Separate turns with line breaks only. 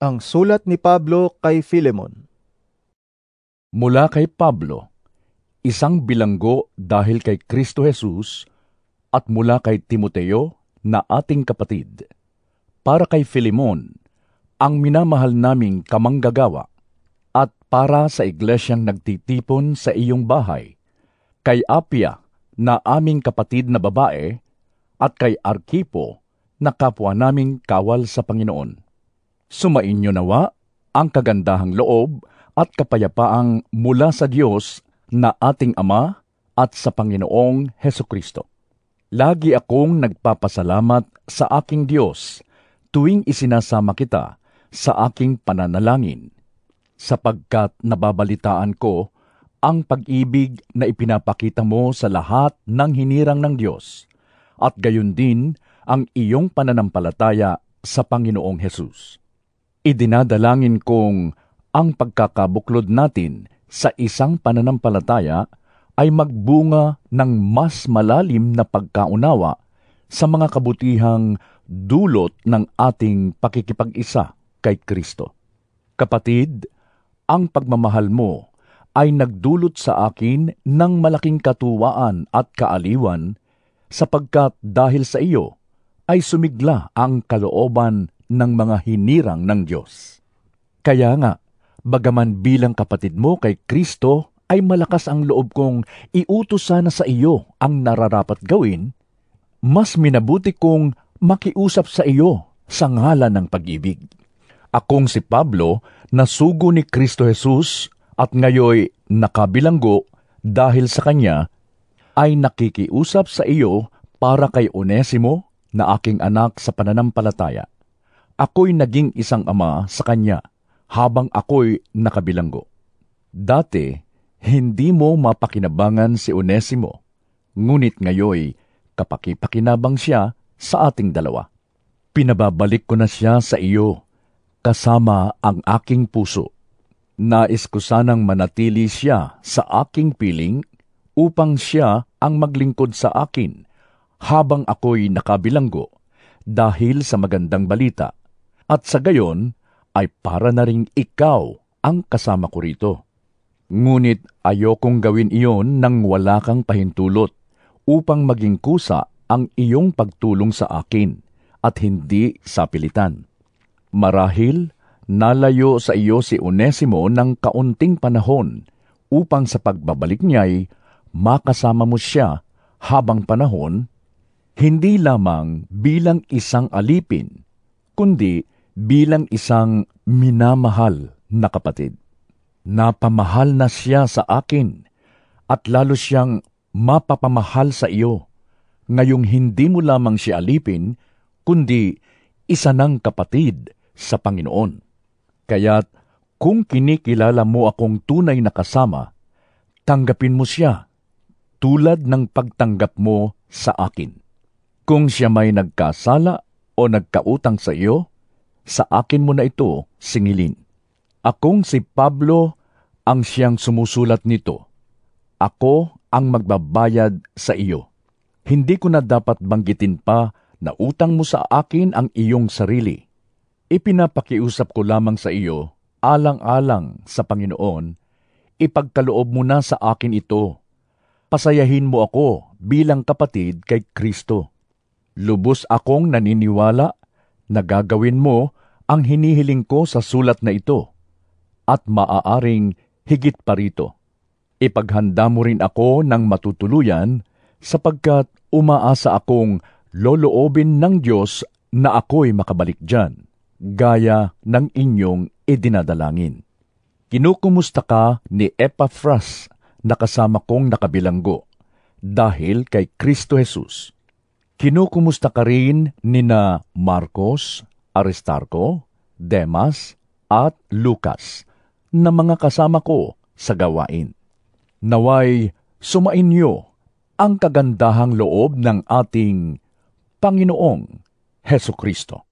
Ang sulat ni Pablo kay Filemon.
Mula kay Pablo, isang bilanggo dahil kay Kristo Jesus, at mula kay Timoteo na ating kapatid, para kay Filemon, ang minamahal naming kamanggagawa, at para sa iglesyang nagtitipon sa iyong bahay, kay Apia na aming kapatid na babae, at kay Arkipo na kapwa naming kawal sa Panginoon. Sumainyo nawa ang kagandahang loob at kapayapaang mula sa Diyos na ating Ama at sa Panginoong Hesukristo. Lagi akong nagpapasalamat sa aking Diyos tuwing isinasama kita sa aking pananalangin, sapagkat nababalitaan ko ang pag-ibig na ipinapakita mo sa lahat ng hinirang ng Diyos, at gayon din ang iyong pananampalataya sa Panginoong Hesus. Idinadalangin kong ang pagkakabuklod natin sa isang pananampalataya ay magbunga ng mas malalim na pagkaunawa sa mga kabutihang dulot ng ating pakikipag-isa kay Kristo. Kapatid, ang pagmamahal mo ay nagdulot sa akin ng malaking katuwaan at kaaliwan, sapagkat dahil sa iyo ay sumigla ang kalooban ng mga hinirang ng Diyos. Kaya nga, bagaman bilang kapatid mo kay Kristo ay malakas ang loob kong iutos sana sa iyo ang nararapat gawin, mas minabuti kong makiusap sa iyo sa ngalan ng pag-ibig. Akong si Pablo na sugo ni Kristo Jesus at ngayoy nakabilanggo dahil sa Kanya, ay nakikiusap sa iyo para kay Onesimo na aking anak sa pananampalataya. Ako'y naging isang ama sa kanya habang ako'y nakabilanggo. Dati, hindi mo mapakinabangan si Onesimo, ngunit ngayoy kapakipakinabang siya sa ating dalawa. Pinababalik ko na siya sa iyo, kasama ang aking puso. Nais ko sanang manatili siya sa aking piling upang siya ang maglingkod sa akin habang ako'y nakabilanggo dahil sa magandang balita. At sa gayon ay para na ring ikaw ang kasama ko rito. Ngunit ayokong gawin iyon nang wala kang pahintulot upang maging kusa ang iyong pagtulong sa akin at hindi sa pilitan. Marahil nalayo sa iyo si Onesimo ng kaunting panahon upang sa pagbabalik niya'y makasama mo siya habang panahon, hindi lamang bilang isang alipin, kundi bilang isang minamahal na kapatid. Napamahal na siya sa akin at lalo siyang mapapamahal sa iyo, ngayong hindi mo lamang siya alipin, kundi isa ng kapatid sa Panginoon. Kaya't kung kinikilala mo akong tunay na kasama, tanggapin mo siya tulad ng pagtanggap mo sa akin. Kung siya may nagkasala o nagkautang sa iyo, sa akin mo na ito singilin. Akong si Pablo ang siyang sumusulat nito. Ako ang magbabayad sa iyo. Hindi ko na dapat banggitin pa na utang mo sa akin ang iyong sarili. Ipinapakiusap ko lamang sa iyo, alang-alang sa Panginoon, ipagkaloob mo na sa akin ito. Pasayahin mo ako bilang kapatid kay Kristo. Lubos akong naniniwala na gagawin mo ang hinihiling ko sa sulat na ito, at maaaring higit pa rito. Ipaghanda mo rin ako ng matutuluyan, sapagkat umaasa akong loloobin ng Diyos na ako'y makabalik diyan, gaya ng inyong idinadalangin. Kinukumusta ka ni Epaphras na kasama kong nakabilanggo, dahil kay Kristo Jesus. Kinukumusta ka rin nina Marcos, Aristarco, Demas, at Lucas, na mga kasama ko sa gawain. Naway sumainyo ang kagandahang loob ng ating Panginoong Hesukristo.